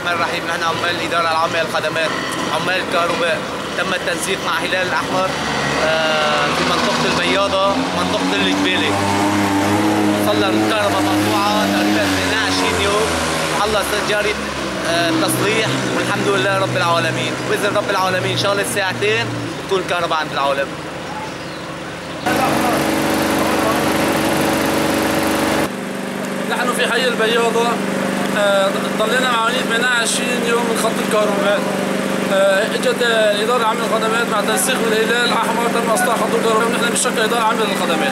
الرحمن الرحيم. نحن عمال الإدارة العامة للخدمات، عمال الكهرباء، تم التنسيق مع هلال الأحمر في منطقة البياضة ومنطقة الجبالي. وصلنا الكهرباء مقطوعة تقريبا 22 يوم، وهلا جاري التصليح والحمد لله رب العالمين. وبإذن رب العالمين إن شاء الله الساعتين تكون الكهرباء عند العالم. نحن في حي البياضة ضلينا معانين 28 يوم من خط الكهرباء. اجت الإدارة العامة للخدمات مع تنسيق بالهلال الأحمر تم إصلاح خط الكهرباء، ونحن بنشكل إدارة عامة للخدمات.